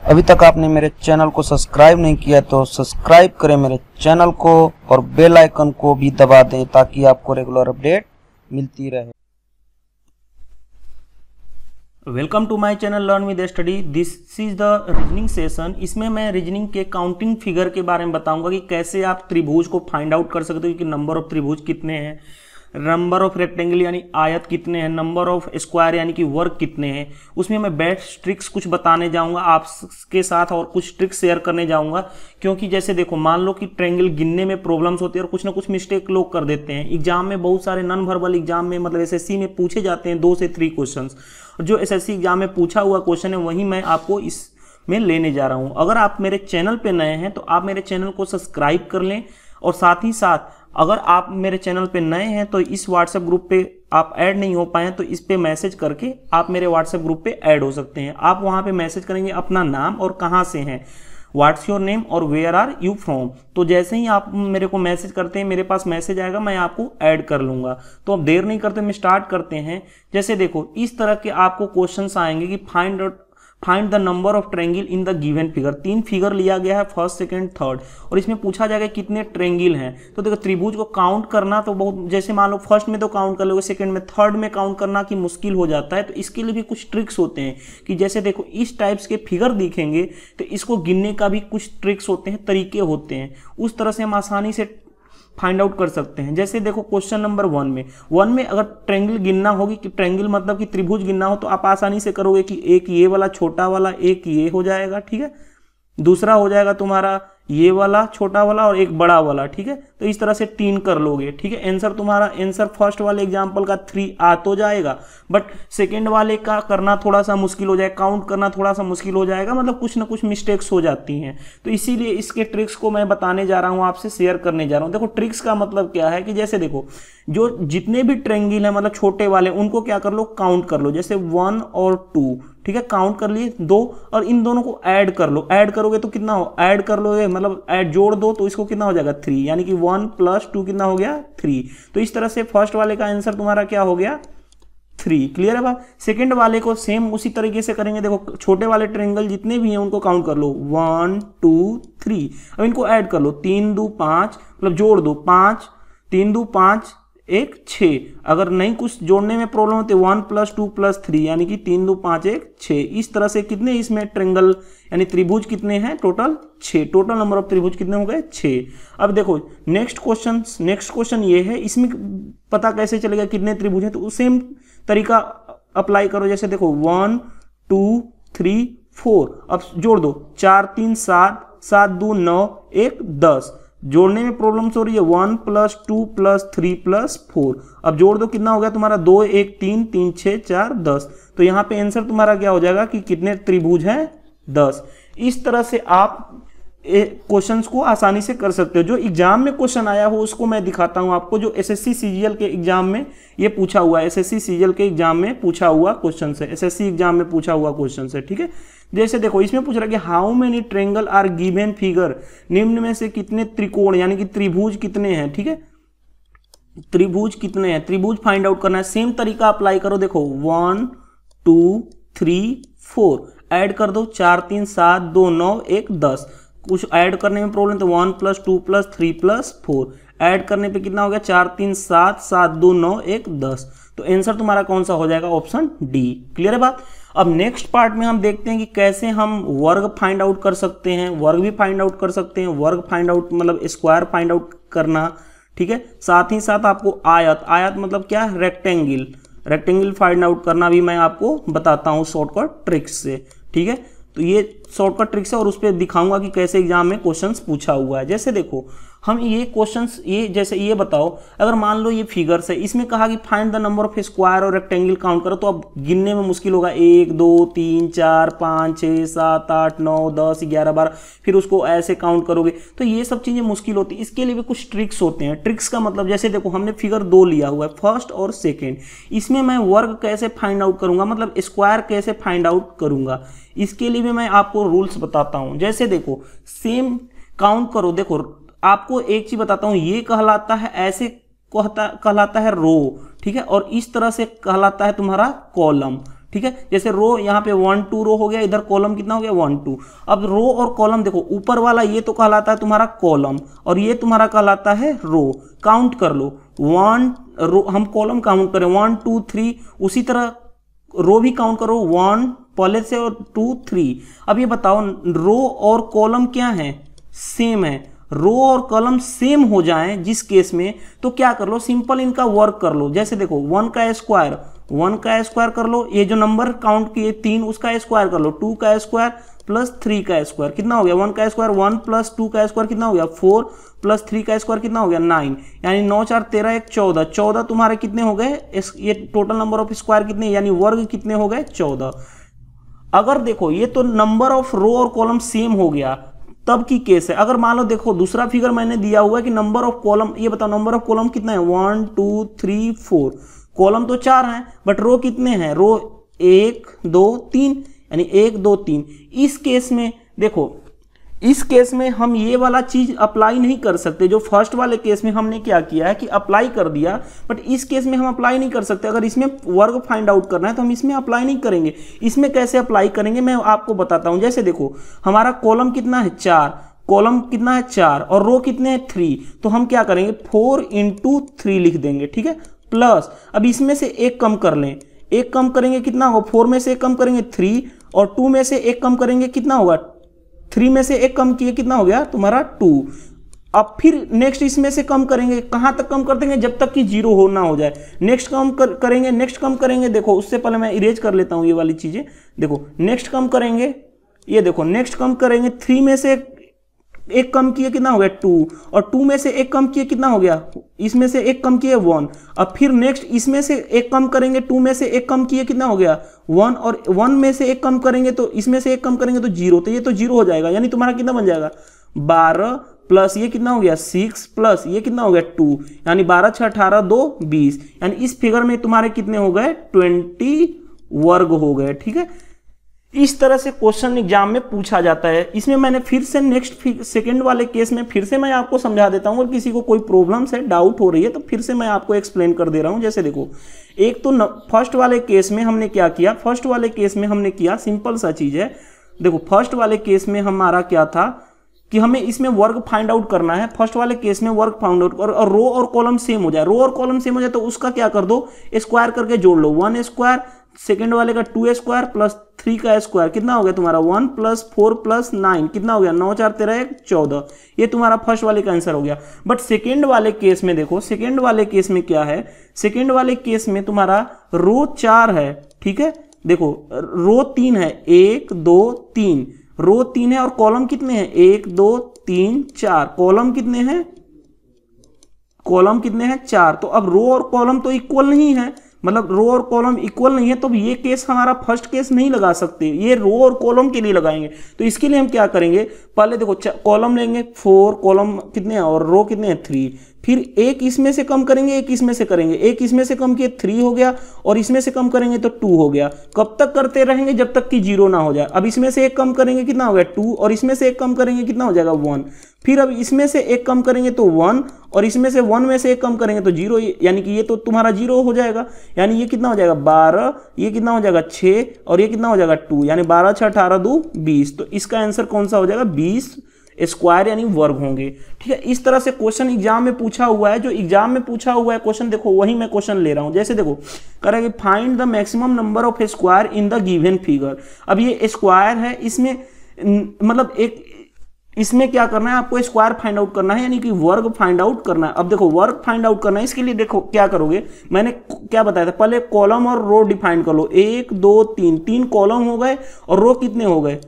अभी तक आपने मेरे चैनल को सब्सक्राइब नहीं किया तो सब्सक्राइब करें मेरे चैनल को और बेल आइकन को भी दबा दें ताकि आपको रेगुलर अपडेट मिलती रहे। Welcome to my channel learn with study. This is the reasoning session. इसमें मैं रीजनिंग के काउंटिंग फिगर के बारे में बताऊंगा कि कैसे आप त्रिभुज को फाइंड आउट कर सकते हो कि नंबर ऑफ त्रिभुज कितने हैं, नंबर ऑफ रेक्टेंगल यानी आयत कितने हैं, नंबर ऑफ स्क्वायर यानी कि वर्ग कितने हैं। उसमें मैं बेस्ट ट्रिक्स कुछ बताने जाऊंगा आपके साथ और कुछ ट्रिक्स शेयर करने जाऊंगा, क्योंकि जैसे देखो मान लो कि ट्रायंगल गिनने में प्रॉब्लम्स होती है और कुछ ना कुछ मिस्टेक लोग कर देते हैं। एग्जाम में बहुत सारे नॉन वर्बल एग्जाम में मतलब एसएससी में पूछे जाते हैं 2 से 3 क्वेश्चंस। जो एसएससी एग्जाम में पूछा हुआ क्वेश्चन है वही मैं आपको इस में लेने जा रहा हूं। अगर आप मेरे चैनल पे नए हैं तो आप मेरे चैनल को सब्सक्राइब कर लें, और साथ ही साथ अगर आप मेरे चैनल पे नए हैं तो इस व्हाट्सएप ग्रुप पे आप ऐड नहीं हो पाए तो इस पे मैसेज करके आप मेरे व्हाट्सएप ग्रुप पे ऐड हो सकते हैं। आप वहां पे मैसेज करेंगे अपना नाम और कहां से हैं, व्हाट्स योर नेम और वेयर आर यू फ्रॉम। तो जैसे ही आप मेरे को मैसेज करते हैं मेरे पास मैसेज आएगा, मैं आपको ऐड कर लूंगा। तो अब देर नहीं करते, मैं स्टार्ट करते हैं। जैसे देखो इस तरह के आपको क्वेश्चंस आएंगे कि find the number of triangle in the given figure. 3 figure लिया गया है, फर्स्ट सेकंड थर्ड, और इसमें पूछा जाएगा कितने ट्रायंगल हैं। तो देखो त्रिभुज को काउंट करना तो बहुत, जैसे मान लो फर्स्ट में तो काउंट कर लोगे, सेकंड में, थर्ड में काउंट करना कि मुश्किल हो जाता है। तो इसके लिए भी कुछ ट्रिक्स होते हैं कि जैसे देखो इस टाइप्स के फिगर दिखेंगे तो इसको गिनने का भी कुछ ट्रिक्स होते हैं, तरीके होते हैं। उस तरह से हम आसानी से फाइंड आउट कर सकते हैं। जैसे देखो क्वेश्चन नंबर 1 में अगर ट्रायंगल गिनना होगी कि ट्रायंगल मतलब कि त्रिभुज गिनना हो तो आप आसानी से करोगे कि एक ये वाला छोटा वाला, एक ये हो जाएगा, ठीक है, दूसरा हो जाएगा तुम्हारा ये वाला छोटा वाला और एक बड़ा वाला, ठीक है। तो इस तरह से 3 कर लोगे, ठीक है। आंसर तुम्हारा आंसर फर्स्ट वाले एग्जांपल का 3 आ तो जाएगा, बट सेकंड वाले का करना थोड़ा सा मुश्किल हो जाएगा, काउंट करना थोड़ा सा मुश्किल हो जाएगा, मतलब कुछ ना कुछ मिस्टेक्स हो जाती हैं। तो इसीलिए इसके ट्रिक्स को मैं बताने जा रहा हूं, आपसे शेयर करने जा रहा हूं। देखो ट्रिक्स का मतलब क्या है कि जैसे देखो जो जितने भी ट्रायंगल है मतलब छोटे वाले उनको क्या कर लो, काउंट कर लो। जैसे 1 और 2, ठीक है, काउंट कर लिए 2, और इन दोनों को ऐड कर लो। ऐड करोगे तो कितना हो, ऐड कर लोगे मतलब ऐड जोड़ दो तो इसको कितना हो जाएगा 3, यानी कि 1 + 2 कितना हो गया 3। तो इस तरह से फर्स्ट वाले का आंसर तुम्हारा क्या हो गया 3। क्लियर है बात। सेकंड वाले को सेम उसी तरीके से करेंगे। देखो छोटे वाले ट्रायंगल जितने भी हैं उनको काउंट कर लो 1 2 3। अब इनको ऐड कर लो, 3 2 5 मतलब जोड़ दो 5, 3 2 5 1 6। अगर नहीं कुछ जोड़ने में प्रॉब्लम होती है 1 + 2 + 3 यानी कि 3 2 5 1 6। इस तरह से कितने इसमें ट्रायंगल यानी त्रिभुज कितने हैं, टोटल 6। टोटल नंबर ऑफ त्रिभुज कितने हो गए 6। अब देखो नेक्स्ट क्वेश्चन ये है, इसमें पता कैसे चलेगा कितने त्रिभुज हैं, तो सेम तरीका अप्लाई करो। जैसे देखो 1 2 3 4, अब जोड़ दो 4 3 7 7 2 9 1 10। जोड़ने में प्रॉब्लम्स हो रही है 1 + 2 + 3 + 4। अब जोड़ दो कितना हो गया तुम्हारा 2 1 3 3 6 4 10। तो यहाँ पे आंसर तुम्हारा क्या हो जाएगा कि कितने त्रिभुज हैं 10। इस तरह से आप क्वेश्चंस को आसानी से कर सकते हो। जो एग्जाम में क्वेश्चन आया हो उसको मैं दिखाता हूं आपको, जो एसएससी सीजीएल के एग्जाम में ये पूछा हुआ है। एसएससी सीजीएल के एग्जाम में पूछा हुआ क्वेश्चन है, एसएससी एग्जाम में पूछा हुआ क्वेश्चन है, ठीक है। जैसे देखो इसमें पूछ रहा है कि how many triangle are given figure, निम्न में से कितने त्रिकोण यानी कि त्रिभुज कितने हैं, ठीक है, त्रिभुज कितने हैं, त्रिभुज फाइंड आउट करना है। सेम तरीका अप्लाई करो। देखो 1 2 3 4 ऐड कर दो 4 3 7 2 9 1 10। कुछ ऐड करने में प्रॉब्लम तो 1 + 2 + 3 + 4 ऐड करने पे कितना हो गया 4 3 7 7 2 9 1 10। तो आंसर तुम्हारा कौन सा हो जाएगा, ऑप्शन डी। क्लियर है बात। अब नेक्स्ट पार्ट में हम देखते हैं कि कैसे हम वर्ग फाइंड आउट कर सकते हैं। वर्ग भी फाइंड आउट कर सकते हैं, वर्ग फाइंड आउट मतलब स्क्वायर फाइंड आउट करना, ठीक है। साथ ही साथ आपको आयत मतलब क्या, रेक्टेंगल फाइंड आउट करना भी मैं आपको बताता हूँ शॉर्टकट ट्रिक्स से, ठीक है। तो ये शॉर्टकट ट्रिक्स है और उस पर दिखाऊंगा कि कैसे एग्जाम में क्वेश्चंस पूछा हुआ है। जैसे देखो हम ये क्वेश्चंस जैसे ये बताओ, अगर मान लो ये फिगर्स है, इसमें कहा कि find the number of square और रेक्टेंगल काउंट करो, तो अब गिनने में मुश्किल होगा 1 2 3 4 5 6 7 8 9 10 11 12, फिर उसको ऐसे काउंट करोगे तो ये सब चीजें मुश्किल होती है। इसके लिए भी कुछ ट्रिक्स होते हैं। ट्रिक्स का मतलब जैसे देखो हमने फिगर 2 लिया हुआ है, फर्स्ट और सेकेंड, इसमें मैं वर्ग कैसे फाइंड आउट करूंगा, मतलब स्क्वायर कैसे फाइंड आउट करूंगा, इसके लिए भी मैं आपको रूल्स बताता हूं। जैसे देखो सेम काउंट करो, देखो आपको एक चीज बताता हूं, ये कहलाता है ऐसे कहलाता है रो, ठीक है, और इस तरह से कहलाता है तुम्हारा कॉलम, ठीक है। जैसे रो यहाँ पे 1 2 रो हो गया, इधर कॉलम कितना हो गया 1 2। अब रो और कॉलम देखो, ऊपर वाला ये तो कहलाता है तुम्हारा कॉलम और ये तुम्हारा कहलाता है रो। काउंट कर लो 1 रो, हम कॉलम काउंट करें 1 2 3, उसी तरह रो भी काउंट करो 1 पहले से और 2 3। अब ये बताओ रो और कॉलम क्या है, सेम है। रो और कॉलम सेम हो जाएं जिस केस में, तो क्या कर लो, सिंपल इनका वर्क कर लो। जैसे देखो 1 का स्क्वायर कर लो, ये जो नंबर काउंट किए 3 उसका स्क्वायर कर लो, 2 का स्क्वायर प्लस 3 का स्क्वायर कितना हो गया 1 का स्क्वायर, 1 प्लस 2 का स्क्वायर कितना हो गया 4 प्लस 3 का स्क्वायर कितना हो गया 9, यानी 9 4 13 1 14। 14 तुम्हारे कितने हो गए, ये टोटल नंबर ऑफ स्क्वायर कितने यानी वर्ग कितने हो गए 14। अगर देखो ये तो नंबर ऑफ रो और कॉलम सेम हो गया तब की केस है। अगर मान लो देखो दूसरा फिगर मैंने दिया हुआ है कि नंबर ऑफ कॉलम, ये बताओ नंबर ऑफ कॉलम कितना है 1 2 3 4, कॉलम तो 4 हैं बट रो कितने हैं, रो 1 2 3 यानी 1 2 3। इस केस में देखो, इस केस में हम ये वाला चीज अप्लाई नहीं कर सकते जो फर्स्ट वाले केस में हमने क्या किया है कि अप्लाई कर दिया, बट इस केस में हम अप्लाई नहीं कर सकते। अगर इसमें वर्ग फाइंड आउट करना है तो हम इसमें अप्लाई नहीं करेंगे। इसमें कैसे अप्लाई करेंगे मैं आपको बताता हूं। जैसे देखो हमारा कॉलम कितना है 4, कॉलम कितना है 4 और रो कितने हैं 3, तो हम क्या करेंगे 4 × 3 लिख देंगे, ठीक है। प्लस अब इसमें से एक कम कर लें, एक कम करेंगे कितना होगा, 4 में से एक कम करेंगे 3 और 2 में से एक कम करेंगे कितना होगा, 3 में से एक कम किए कितना हो गया तुम्हारा 2। अब फिर नेक्स्ट इसमें से कम करेंगे, कहां तक कम कर देंगे जब तक कि 0 हो ना हो जाए। नेक्स्ट कम करेंगे, नेक्स्ट कम करेंगे, देखो उससे पहले मैं इरेज कर लेता हूं ये वाली चीजें। देखो नेक्स्ट कम करेंगे, ये देखो नेक्स्ट कम करेंगे, 3 में से एक कम किए कितना हो गया 2 और 2 में से एक कम किए कितना हो गया, इसमें से एक कम किए 1। अब फिर नेक्स्ट इसमें से एक कम करेंगे, 2 में से एक कम किए कितना हो गया 1 और 1 में से एक कम करेंगे तो इसमें से एक कम करेंगे तो 0, तो ये तो 0 हो जाएगा। यानी तुम्हारा कितना बन जाएगा 12 प्लस ये कितना हो गया 6 प्लस ये कितना हो गया 2, यानी 12 6 18 2 20। यानी इस फिगर में तुम्हारे कितने हो गए 20 वर्ग हो गए, ठीक है। इस तरह से क्वेश्चन एग्जाम में पूछा जाता है। इसमें मैंने फिर से नेक्स्ट सेकंड वाले केस में फिर से मैं आपको समझा देता हूं, अगर किसी को कोई प्रॉब्लम्स है डाउट हो रही है तो फिर से मैं आपको एक्सप्लेन कर दे रहा हूं। जैसे देखो एक तो फर्स्ट वाले केस में हमने क्या किया, फर्स्ट वाले केस में हमने किया सिंपल सा चीज है। देखो फर्स्ट वाले केस में हमारा क्या था कि हमें इसमें वर्ग फाइंड आउट करना है। फर्स्ट वाले केस में वर्ग फाइंड आउट और रो और कॉलम सेम हो जाए, रो और कॉलम सेम हो जाए तो उसका क्या कर दो स्क्वायर करके जोड़ लो, 1 स्क्वायर, सेकेंड वाले का 2 स्क्वायर प्लस 3 का स्क्वायर कितना हो गया तुम्हारा 1 प्लस 4 प्लस 9 कितना हो गया 9 4 13 1 14। ये तुम्हारा फर्स्ट वाले का आंसर हो गया। बट सेकेंड वाले केस में देखो, सेकेंड वाले केस में क्या है, सेकेंड वाले केस में तुम्हारा रो 4 है, ठीक है। देखो रो 3 है, 1 2 3, रो 3 है और कॉलम कितने हैं 1 2 3 4, कॉलम कितने हैं, कॉलम कितने हैं 4। तो अब रो और कॉलम तो इक्वल नहीं है, मतलब रो और कॉलम इक्वल नहीं है, तो ये केस हमारा फर्स्ट केस नहीं लगा सकते, ये रो और कॉलम के लिए लगाएंगे। तो इसके लिए हम क्या करेंगे, पहले देखो कॉलम लेंगे 4, कॉलम कितने हैं और रो कितने हैं 3, फिर एक इसमें से कम करेंगे एक इसमें से करेंगे, एक इसमें से कम किए 3 हो गया और इसमें से कम करेंगे तो 2 हो गया। कब तक करते रहेंगे जब तक कि 0 ना हो जाए। अब इसमें से एक कम करेंगे कितना हो गया 2 और इसमें से एक कम करेंगे कितना हो जाएगा 1, फिर अब इसमें से एक कम करेंगे तो 1 और इसमें से 1 में से एक कम करेंगे तो 0, यानी कि ये तो तुम्हारा 0 हो जाएगा। यानी ये कितना हो जाएगा 12, ये कितना हो जाएगा 6 और ये कितना हो जाएगा 2, यानी 12 6 18 2 20। तो इसका आंसर कौन सा हो जाएगा 20 स्क्वायर यानी वर्ग होंगे, ठीक है। इस तरह से क्वेश्चन एग्जाम में पूछा हुआ है, जो एग्जाम में पूछा हुआ है क्वेश्चन देखो वही मैं क्वेश्चन ले रहा हूं। जैसे देखो करेंगे find the maximum number of square in the given figure. अब ये स्क्वायर है, इसमें मतलब एक इसमें क्या करना है आपको स्क्वायर फाइंड आउट करना है, यानी कि वर्ग फाइंड आउट करना है। अब देखो वर्ग फाइंड आउट करना है, इसके लिए देखो क्या करोगे, मैंने क्या बताया था, पहले कॉलम और रो डिफाइन कर लो, 1 2 3, 3 कॉलम हो गए और रो कितने हो गए,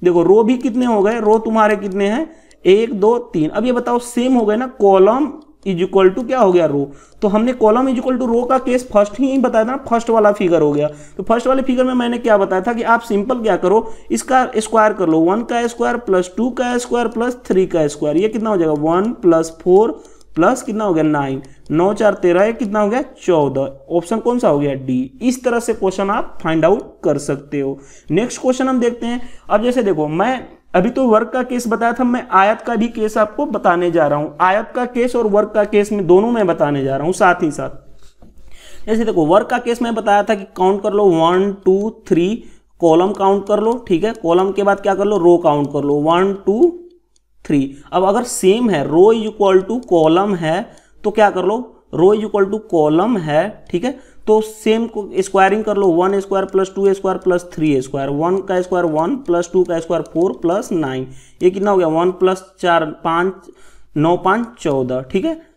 देखो रो भी कितने हो गए, रो तुम्हारे कितने हैं 1 2 3। अब ये बताओ सेम हो गए ना, कॉलम इज इक्वल टू क्या हो गया रो, तो हमने कॉलम इज इक्वल टू रो का केस फर्स्ट ही बताया था ना, फर्स्ट वाला फिगर हो गया। तो फर्स्ट वाले फिगर में मैंने क्या बताया था कि आप सिंपल क्या करो, इसका स्क्वायर कर लो, 1 का स्क्वायर प्लस 2 का स्क्वायर प्लस 3 का स्क्वायर, ये कितना हो जाएगा 1 प्लस 4 प्लस कितना हो गया 9, 9 4 13 है कितना हो गया 14। ऑप्शन कौन सा हो गया डी। इस तरह से क्वेश्चन आप फाइंड आउट कर सकते हो। नेक्स्ट क्वेश्चन हम देखते हैं। अब जैसे देखो मैं अभी तो वर्ग का केस बताया था, मैं आयत का भी केस आपको बताने जा रहा हूं। आयत का केस और वर्ग का केस में दोनों मैं बताने जा रहा हूं साथ ही साथ। जैसे देखो वर्ग का केस में बताया था कि काउंट कर लो 1 2 3, कॉलम काउंट कर लो, ठीक है, कॉलम के बाद क्या कर लो, रो काउंट कर लो 1 2 3। अब अगर सेम है, रो इज इक्वल टू कॉलम है, तो क्या कर लो, रो इज इक्वल टू कॉलम है, ठीक है, तो सेम को स्क्वायरिंग कर लो 1 square plus 2 square plus 3 square, 1 का स्क्वायर 1 प्लस 2 का स्क्वायर 4 प्लस 9, ये कितना हो गया 1 प्लस 4 5 9 5 14, ठीक है।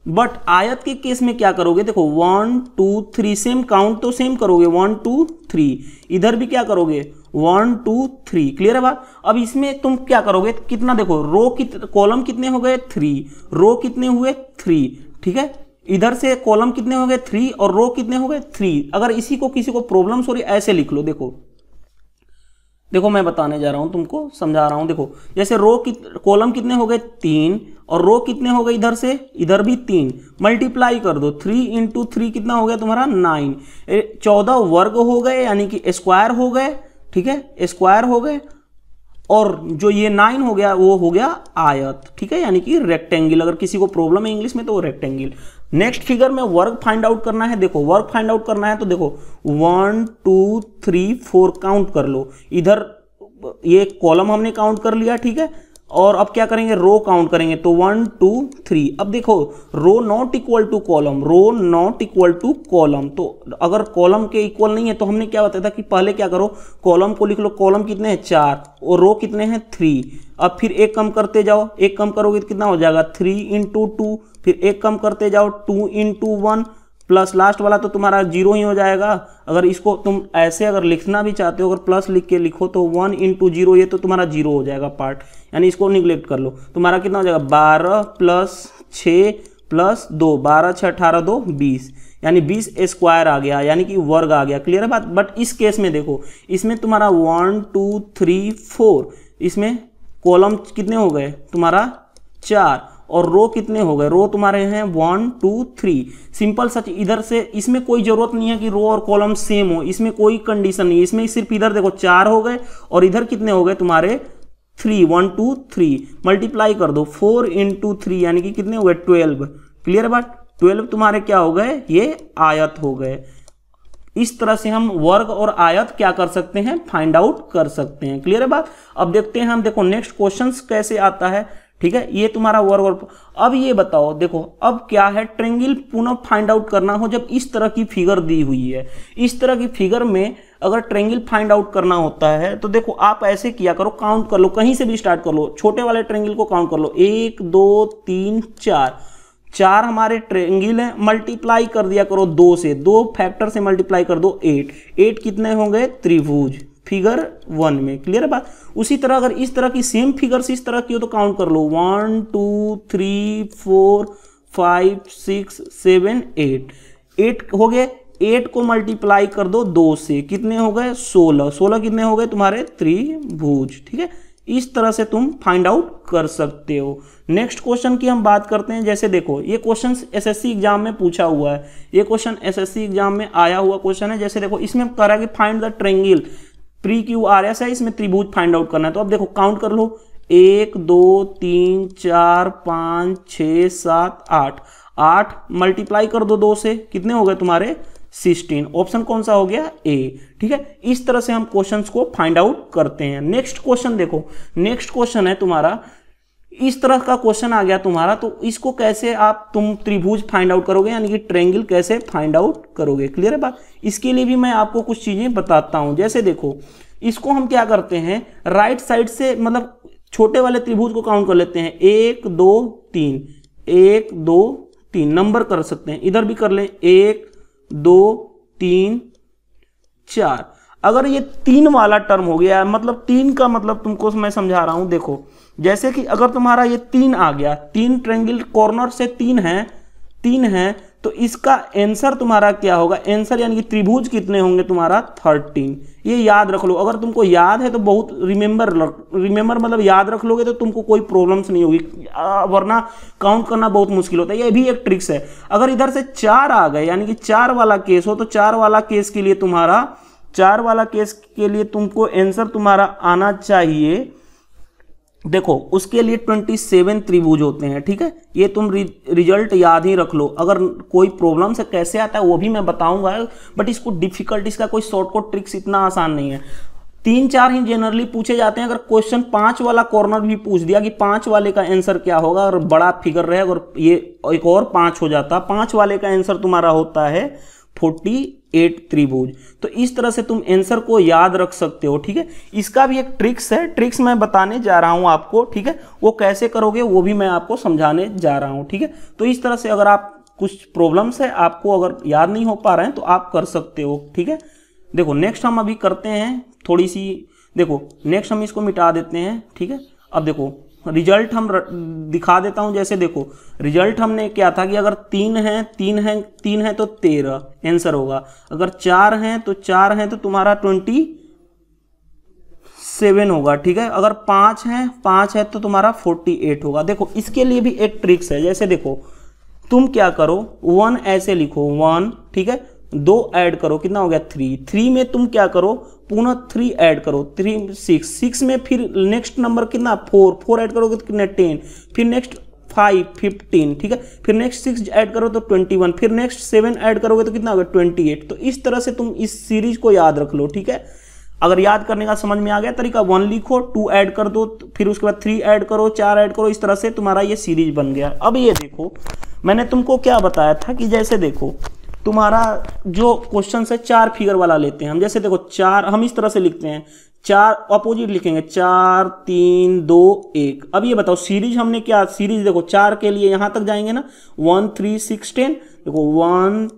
बट आयत के केस में क्या करोगे, देखो 1 2 3 सेम काउंट तो सेम करोगे 1 2 3, इधर भी क्या करोगे 1 2 3, क्लियर है बात। अब इसमें तुम क्या करोगे, कितना देखो रो कॉलम कितने हो गए 3, रो कितने हुए 3, ठीक है, इधर से कॉलम कितने हो गए 3 और रो कितने हो गए 3। अगर इसी को किसी को प्रॉब्लम हो रही ऐसे लिख लो, देखो मैं बताने जा रहा हूं तुमको, समझा रहा हूं, देखो जैसे कॉलम कितने हो गए 3 और रो कितने हो गए इधर से इधर भी 3, मल्टीप्लाई कर दो 3 इंटू 3 कितना हो गया तुम्हारा 9, 14 वर्ग हो गए यानी कि स्क्वायर हो गए, ठीक है, स्क्वायर हो गए, और जो ये 9 हो गया वो हो गया आयत, ठीक है, यानी कि रेक्टेंगल। अगर किसी को प्रॉब्लम है इंग्लिश में तो वो रेक्टेंगल। नेक्स्ट फिगर में वर्ग फाइंड आउट करना है, देखो वर्ग फाइंड आउट करना है तो देखो 1 2 3 4 काउंट कर लो, इधर ये कॉलम हमने काउंट कर लिया, ठीक है, और अब क्या करेंगे रो काउंट करेंगे तो 1 2 3। अब देखो row not equal to column, row not equal to column, तो अगर कॉलम के इक्वल नहीं है तो हमने क्या बताया था कि पहले क्या करो कॉलम को लिख लो, कॉलम कितने हैं 4 और रो कितने हैं 3। अब फिर एक कम करते जाओ, एक कम करोगे तो कितना हो जाएगा 3 इंटू 2, फिर एक कम करते जाओ 2 इंटू 1 प्लस लास्ट वाला तो तुम्हारा 0 ही हो जाएगा। अगर इसको तुम ऐसे अगर लिखना भी चाहते हो, अगर प्लस लिख के लिखो तो 1 इंटू 0, ये तो तुम्हारा 0 हो जाएगा पार्ट, यानी इसको निगलेक्ट कर लो, तुम्हारा कितना हो जाएगा 12 प्लस 6 प्लस 2, 12 6 18 2 20, यानी 20 स्क्वायर आ गया, यानी कि वर्ग आ गया, क्लियर है बात। बट इस केस में देखो इसमें तुम्हारा 1 2 3 4, इसमें कॉलम कितने हो गए तुम्हारा 4 और रो कितने हो गए, रो तुम्हारे हैं 1 2 3, सिंपल सच। इधर से इसमें कोई जरूरत नहीं है कि रो और कॉलम सेम हो, इसमें कोई कंडीशन नहीं, इसमें सिर्फ इधर देखो 4 हो गए और इधर कितने हो गए तुम्हारे 3, 1 2 3, मल्टीप्लाई कर दो 4 इंटू 3 यानी कि कितने हो गए 12, क्लियर है बात। 12 तुम्हारे क्या हो गए, ये आयत हो गए। इस तरह से हम वर्ग और आयत क्या कर सकते हैं, फाइंड आउट कर सकते हैं, क्लियर है बात। अब देखते हैं हम, देखो नेक्स्ट क्वेश्चन कैसे आता है, ठीक है, ये तुम्हारा वर्ग और अब ये बताओ, देखो अब क्या है, ट्रायंगल पुनः फाइंड आउट करना हो जब इस तरह की फिगर दी हुई है, इस तरह की फिगर में अगर ट्रायंगल फाइंड आउट करना होता है तो देखो आप ऐसे किया करो, काउंट कर लो, कहीं से भी स्टार्ट कर लो, छोटे वाले ट्रायंगल को काउंट कर लो 1 2 3 4, 4 हमारे ट्रायंगल है, मल्टीप्लाई कर दिया करो 2 से, 2 फैक्टर से मल्टीप्लाई कर दो 8 कितने होंगे त्रिभुज फिगर 1 में, क्लियर है बात। उसी तरह अगर इस तरह की सेम फिगर्स इस तरह की हो तो काउंट कर लो 1 2 3 4 5 6 7 8 हो गए, 8 को मल्टीप्लाई कर दो 2 से, कितने हो गए 16 कितने हो गए तुम्हारे त्रिभुज, ठीक है। इस तरह से तुम फाइंड आउट कर सकते हो। नेक्स्ट क्वेश्चन की हम बात करते हैं, जैसे देखो ये क्वेश्चन एसएससी एग्जाम में पूछा हुआ है, ये क्वेश्चन एसएससी एग्जाम में आया हुआ क्वेश्चन है। जैसे देखो इसमें कह रहा है कि find the triangle pre Q R S है, इसमें त्रिभुज फाइंड आउट करना है। तो अब देखो काउंट कर लो 1 2 3 4 5 6 7 8 मल्टीप्लाई कर दो 2 से, कितने हो गए तुम्हारे 16, ऑप्शन कौन सा हो गया ए, ठीक है। इस तरह से हम क्वेश्चंस को फाइंड आउट करते हैं। नेक्स्ट क्वेश्चन देखो, नेक्स्ट क्वेश्चन है तुम्हारा इस तरह का क्वेश्चन आ गया तुम्हारा, तो इसको कैसे आप तुम त्रिभुज फाइंड आउट करोगे, यानी कि ट्रायंगल कैसे फाइंड आउट करोगे, क्लियर है बात। इसके लिए भी मैं आपको कुछ चीजें बताता हूं। जैसे देखो इसको हम क्या करते हैं, राइट साइड से मतलब छोटे वाले त्रिभुज को काउंट कर लेते हैं 1 2 3 1 2 3 नंबर कर सकते हैं, इधर भी कर लें 1 2 3 4। अगर ये 3 वाला टर्म हो गया, मतलब 3 का मतलब तुमको मैं समझा रहा हूं, देखो जैसे कि अगर तुम्हारा ये 3 आ गया, 3 ट्रायंगल कॉर्नर से 3 है तो इसका आंसर तुम्हारा क्या होगा, आंसर यानी कि त्रिभुज कितने होंगे तुम्हारा 13। ये याद रख लो, अगर तुमको याद है तो बहुत रिमेंबर मतलब याद रख लोगे तो तुमको कोई प्रॉब्लम्स नहीं होगी, वरना काउंट करना बहुत मुश्किल होता है। ये भी एक ट्रिक्स है। अगर इधर से 4 आ गए यानी कि 4 वाला केस हो तो 4 वाला केस के लिए तुमको आंसर तुम्हारा आना चाहिए देखो उसके लिए 27 त्रिभुज होते हैं, ठीक है। ये तुम रिजल्ट याद ही रख लो। अगर कोई प्रॉब्लम से कैसे आता है वो भी मैं बताऊंगा, बट इसको डिफिकल्ट, इसका कोई शॉर्टकट ट्रिक्स इतना आसान नहीं है। 3-4 ही जनरली पूछे जाते हैं। अगर क्वेश्चन 5 वाला कॉर्नर भी पूछ दिया कि 5 वाले का आंसर क्या होगा, और बड़ा फिगर रहे, अगर ये एक और 5 हो जाता, 5 वाले का आंसर तुम्हारा होता है 48 त्रिभुज। तो इस तरह से तुम आंसर को याद रख सकते हो, ठीक है। इसका भी एक ट्रिक्स है, ट्रिक्स मैं बताने जा रहा हूं आपको, ठीक है। वो कैसे करोगे वो भी मैं आपको समझाने जा रहा हूं, ठीक है। तो इस तरह से अगर आप कुछ प्रॉब्लम्स है, आपको अगर याद नहीं हो पा रहे हैं तो आप कर सकते हो, ठीक है। देखो नेक्स्ट हम अभी करते हैं थोड़ी सी, देखो नेक्स्ट हम इसको मिटा देते हैं, ठीक है। अब देखो रिजल्ट हम दिखा देता हूं। जैसे देखो रिजल्ट हमने क्या था कि अगर 3 है तो 13 आंसर होगा। अगर 4 हैं तो 4 हैं तो तुम्हारा 27 होगा, ठीक है। अगर 5 है तो तुम्हारा 48 होगा। देखो इसके लिए भी एक ट्रिक्स है। जैसे देखो तुम क्या करो, 1 ऐसे लिखो 1, ठीक है। 2 ऐड करो, कितना हो गया 3 में तुम क्या करो, पुनः 3 ऐड करो, 3 6 में फिर नेक्स्ट नंबर कितना 4 ऐड करोगे तो कितना 10, फिर नेक्स्ट 5 15, ठीक है। फिर नेक्स्ट 6 ऐड करो तो 21, फिर नेक्स्ट 7 ऐड करोगे तो कितना होगा 28। तो इस तरह से तुम इस सीरीज को याद रख लो, ठीक है। अगर याद करने का समझ में आ गया तरीका, 1 लिखो, 2 ऐड कर दो, फिर उसके बाद 3 ऐड करो, 4 ऐड करो, इस तरह से तुम्हारा ये सीरीज बन गया। अब ये देखो मैंने तुमको क्या बताया था कि जैसे देखो तुम्हारा जो क्वेश्चन है 4 फिगर वाला लेते हैं हम। जैसे देखो 4 हम इस तरह से लिखते हैं, 4 अपोजिट लिखेंगे, 4 3 2 1। अब ये बताओ सीरीज हमने क्या, सीरीज देखो 4 के लिए यहां तक जाएंगे ना, 1 3 6 10। देखो 1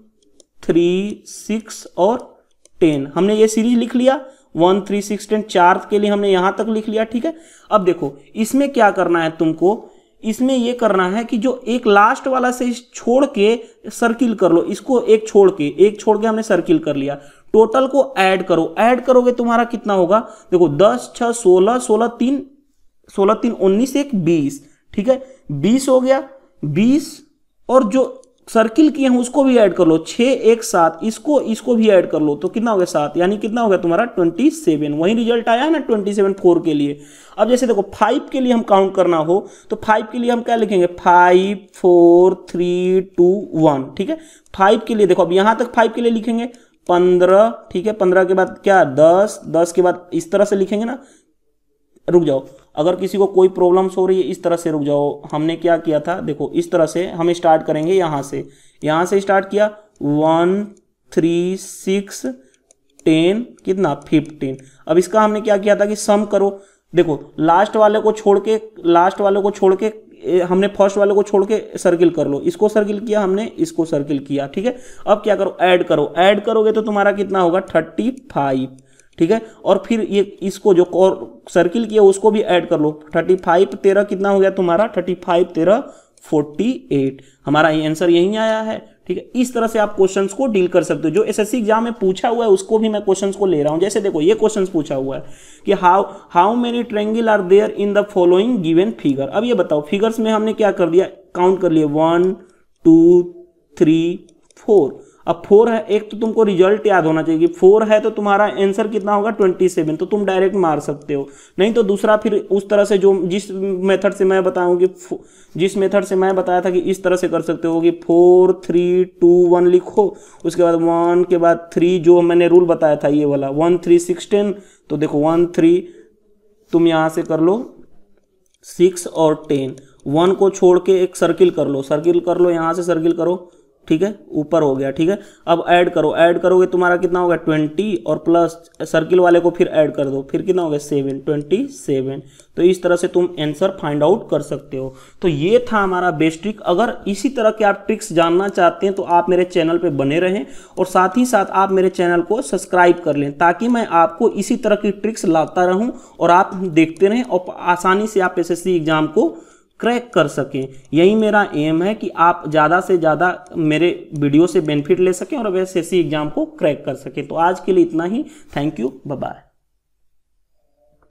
3 6 और 10 हमने ये सीरीज लिख लिया। 1 3 6 10 4 के लिए हमने यहां तक लिख लिया, ठीक है। अब देखो इसमें क्या करना है तुमको, इसमें ये करना है कि जो एक लास्ट वाला से छोड़ के सर्किल कर लो, इसको एक छोड़ के हमने सर्किल कर लिया। टोटल को ऐड करो, ऐड करोगे तुम्हारा कितना होगा, देखो 10 6 16 16 3 19 1 20, ठीक है। 20 हो गया, 20 और जो सर्किल किए हैं उसको भी ऐड कर लो, 6 1 7, इसको भी ऐड कर लो तो कितना हो गया 7, यानी कितना हो गया तुम्हारा 27। वही रिजल्ट आया है ना 27 4 के लिए। अब जैसे देखो 5 के लिए हम काउंट करना हो तो 5 के लिए हम क्या लिखेंगे, 5 4 3 2 1, ठीक है। 5 के लिए देखो अब यहां तक 5 के लिए लिखेंगे 15, ठीक है। 15 के बाद क्या 10 के बाद इस तरह से लिखेंगे ना। रुक जाओ, अगर किसी को कोई प्रॉब्लम्स हो रही है इस तरह से रुक जाओ। हमने क्या किया था, देखो इस तरह से हम स्टार्ट करेंगे, यहां से स्टार्ट किया 1 3 6 10 कितना 15। अब इसका हमने क्या किया था कि सम करो। देखो लास्ट वाले को छोड़ के हमने फर्स्ट वाले को छोड़ के सर्किल कर लो, इसको सर्किल किया हमने, इसको सर्किल किया, ठीक है। अब क्या करो, ऐड करोगे तो तुम्हारा कितना होगा 35, ठीक है। और फिर ये इसको जो सर्किल किया उसको भी ऐड कर लो, 35 13 कितना हो गया तुम्हारा 35 13 48। हमारा आंसर यही आया है, ठीक है। इस तरह से आप क्वेश्चंस को डील कर सकते हो। जो एसएससी एग्जाम में पूछा हुआ है उसको भी मैं क्वेश्चंस को ले रहा हूं। जैसे देखो ये क्वेश्चंस पूछा हुआ है कि how many triangle are there in the following given figure. अब ये बताओ फिगर्स में हमने क्या कर दिया, काउंट कर लिए 1 2 3 4। अब 4 है, एक तो तुमको रिजल्ट याद होना चाहिए कि 4 है तो तुम्हारा आंसर कितना होगा 27, तो तुम डायरेक्ट मार सकते हो। नहीं तो दूसरा फिर उस तरह से जिस मेथड से मैं बताया था कि इस तरह से कर सकते हो कि 4 3 2 1 लिखो, उसके बाद 1 के बाद 3 जो मैंने रूल बताया था ये वाला 1 3 6 10। तो देखो 1 3 तुम यहां से कर लो 6 और 10, 1 को छोड़ के एक सर्किल कर लो, यहां से सर्किल करो, ठीक है, ऊपर हो गया, ठीक है। अब ऐड करोगे तुम्हारा कितना होगा 20 और प्लस सर्किल वाले को फिर ऐड कर दो, फिर कितना होगा 7 27। तो इस तरह से तुम आंसर फाइंड आउट कर सकते हो। तो ये था हमारा बेस्ट ट्रिक। अगर इसी तरह के आप ट्रिक्स जानना चाहते हैं तो आप मेरे चैनल पे बने रहें और साथ ही साथ आप मेरे चैनल को सब्सक्राइब कर लें, ताकि मैं आपको इसी तरह की ट्रिक्स लाता रहूं और आप देखते रहें और आसानी से आप एसएससी एग्जाम को क्रैक कर सकें। यही मेरा एम है कि आप ज़्यादा से ज़्यादा मेरे वीडियो से बेनिफिट ले सकें और एसएससी एग्जाम को क्रैक कर सकें। तो आज के लिए इतना ही। Thank you, bye bye.